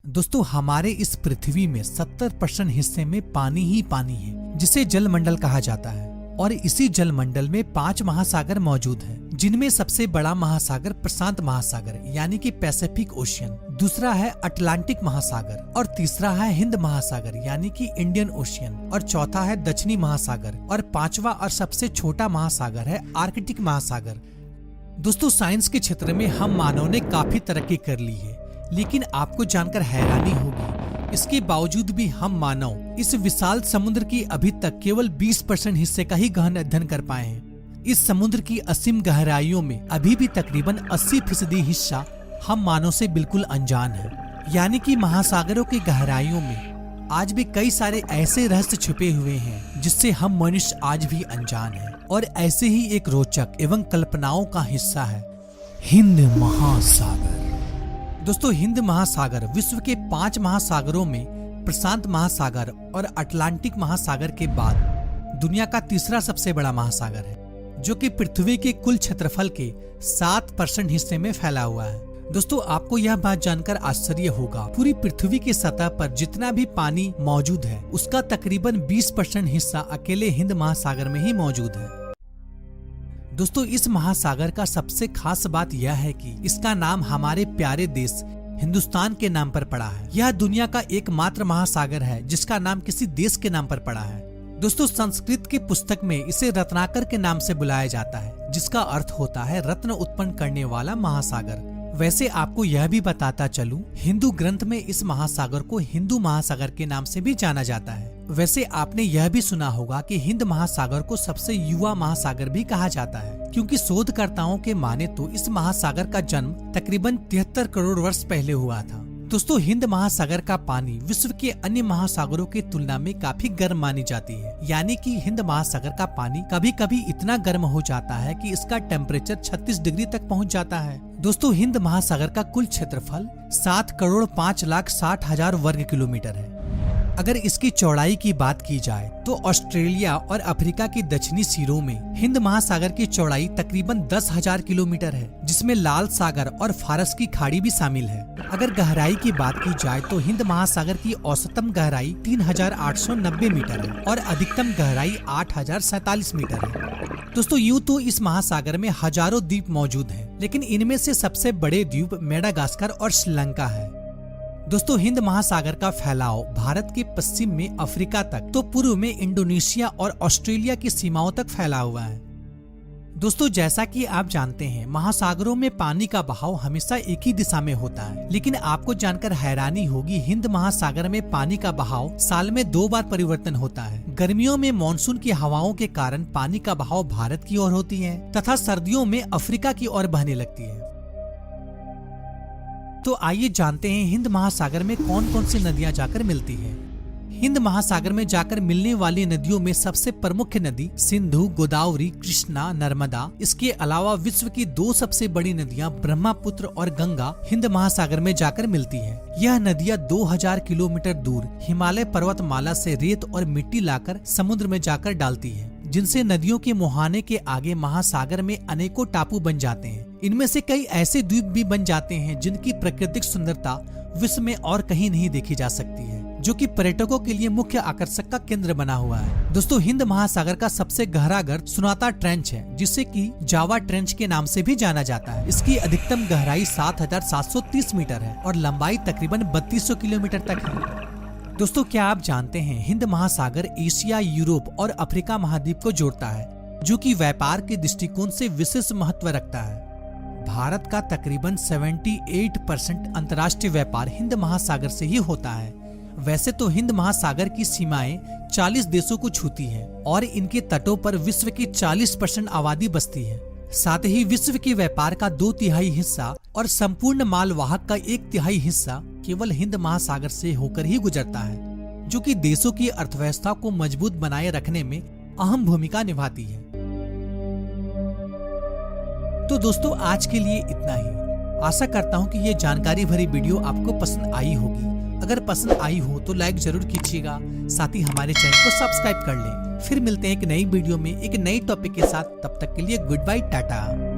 दोस्तों हमारे इस पृथ्वी में 70% हिस्से में पानी ही पानी है, जिसे जलमंडल कहा जाता है। और इसी जलमंडल में 5 महासागर मौजूद हैं, जिनमें सबसे बड़ा महासागर प्रशांत महासागर यानी कि पैसिफिक ओशियन, दूसरा है अटलांटिक महासागर और तीसरा है हिंद महासागर यानी कि इंडियन ओशियन और चौथा है दक्षिणी महासागर और पांचवा और सबसे छोटा महासागर है आर्कटिक महासागर। दोस्तों साइंस के क्षेत्र में हम मानव ने काफी तरक्की कर ली है, लेकिन आपको जानकर हैरानी होगी, इसके बावजूद भी हम मानव इस विशाल समुद्र की अभी तक केवल 20% हिस्से का ही गहन अध्ययन कर पाए हैं। इस समुद्र की असीम गहराइयों में अभी भी तकरीबन 80% हिस्सा हम मानव से बिल्कुल अनजान है। यानी कि महासागरों की गहराइयों में आज भी कई सारे ऐसे रहस्य छुपे हुए हैं जिससे हम मनुष्य आज भी अनजान हैं। और ऐसे ही एक रोचक एवं कल्पनाओं का हिस्सा है हिंद महासागर। दोस्तों हिंद महासागर विश्व के 5 महासागरों में प्रशांत महासागर और अटलांटिक महासागर के बाद दुनिया का तीसरा सबसे बड़ा महासागर है, जो कि पृथ्वी के कुल क्षेत्रफल के 7% हिस्से में फैला हुआ है। दोस्तों आपको यह बात जानकर आश्चर्य होगा, पूरी पृथ्वी की सतह पर जितना भी पानी मौजूद है उसका तकरीबन 20% हिस्सा अकेले हिंद महासागर में ही मौजूद है। दोस्तों इस महासागर का सबसे खास बात यह है कि इसका नाम हमारे प्यारे देश हिंदुस्तान के नाम पर पड़ा है। यह दुनिया का एकमात्र महासागर है जिसका नाम किसी देश के नाम पर पड़ा है। दोस्तों संस्कृत की पुस्तक में इसे रत्नाकर के नाम से बुलाया जाता है, जिसका अर्थ होता है रत्न उत्पन्न करने वाला महासागर। वैसे आपको यह भी बताता चलूं, हिंदू ग्रंथ में इस महासागर को हिंदू महासागर के नाम से भी जाना जाता है। वैसे आपने यह भी सुना होगा कि हिंद महासागर को सबसे युवा महासागर भी कहा जाता है, क्योंकि शोधकर्ताओं के माने तो इस महासागर का जन्म तकरीबन 73 करोड़ वर्ष पहले हुआ था। दोस्तों हिंद महासागर का पानी विश्व के अन्य महासागरों की तुलना में काफी गर्म मानी जाती है। यानी कि हिंद महासागर का पानी कभी कभी इतना गर्म हो जाता है कि इसका टेम्परेचर 36 डिग्री तक पहुंच जाता है। दोस्तों हिंद महासागर का कुल क्षेत्रफल 7,05,60,000 वर्ग किलोमीटर है। अगर इसकी चौड़ाई की बात की जाए तो ऑस्ट्रेलिया और अफ्रीका की दक्षिणी सिरों में हिंद महासागर की चौड़ाई तकरीबन 10,000 किलोमीटर है, जिसमें लाल सागर और फारस की खाड़ी भी शामिल है। अगर गहराई की बात की जाए तो हिंद महासागर की औसतम गहराई 3,890 मीटर है और अधिकतम गहराई 8,047 मीटर है। दोस्तों यूँ तो इस महासागर में हजारों द्वीप मौजूद हैं, लेकिन इनमें से सबसे बड़े द्वीप मेडागास्कर और श्रीलंका है। दोस्तों हिंद महासागर का फैलाव भारत के पश्चिम में अफ्रीका तक, तो पूर्व में इंडोनेशिया और ऑस्ट्रेलिया की सीमाओं तक फैला हुआ है। दोस्तों जैसा कि आप जानते हैं, महासागरों में पानी का बहाव हमेशा एक ही दिशा में होता है, लेकिन आपको जानकर हैरानी होगी, हिंद महासागर में पानी का बहाव साल में 2 बार परिवर्तन होता है। गर्मियों में मानसून की हवाओं के कारण पानी का बहाव भारत की ओर होती है तथा सर्दियों में अफ्रीका की ओर बहने लगती है। तो आइए जानते हैं हिंद महासागर में कौन कौन सी नदियां जाकर मिलती हैं। हिंद महासागर में जाकर मिलने वाली नदियों में सबसे प्रमुख नदी सिंधु, गोदावरी, कृष्णा, नर्मदा। इसके अलावा विश्व की 2 सबसे बड़ी नदियां ब्रह्मपुत्र और गंगा हिंद महासागर में जाकर मिलती हैं। यह नदियां 2000 किलोमीटर दूर हिमालय पर्वतमाला से रेत और मिट्टी लाकर समुद्र में जाकर डालती है, जिनसे नदियों के मुहाने के आगे महासागर में अनेकों टापू बन जाते हैं। इनमें से कई ऐसे द्वीप भी बन जाते हैं जिनकी प्राकृतिक सुंदरता विश्व में और कहीं नहीं देखी जा सकती है, जो कि पर्यटकों के लिए मुख्य आकर्षक का केंद्र बना हुआ है। दोस्तों हिंद महासागर का सबसे गहरा गर्त सुनाता ट्रेंच है, जिसे कि जावा ट्रेंच के नाम से भी जाना जाता है। इसकी अधिकतम गहराई 7,730 मीटर है और लंबाई तकरीबन 3200 किलोमीटर तक है। दोस्तों क्या आप जानते हैं, हिंद महासागर एशिया, यूरोप और अफ्रीका महाद्वीप को जोड़ता है, जो कि व्यापार के दृष्टिकोण से विशेष महत्व रखता है। भारत का तकरीबन 78% अंतर्राष्ट्रीय व्यापार हिंद महासागर से ही होता है। वैसे तो हिंद महासागर की सीमाएं 40 देशों को छूती है और इनके तटों पर विश्व की 40% आबादी बसती है। साथ ही विश्व के व्यापार का 2/3 हिस्सा और संपूर्ण माल वाहक का 1/3 हिस्सा केवल हिंद महासागर से होकर ही गुजरता है, जो कि देशों की अर्थव्यवस्था को मजबूत बनाए रखने में अहम भूमिका निभाती है। तो दोस्तों आज के लिए इतना ही। आशा करता हूँ कि ये जानकारी भरी वीडियो आपको पसंद आई होगी। अगर पसंद आई हो तो लाइक जरूर कीजिएगा, साथ ही हमारे चैनल को सब्सक्राइब कर लें। फिर मिलते हैं एक नई वीडियो में एक नई टॉपिक के साथ। तब तक के लिए गुड बाय, टाटा।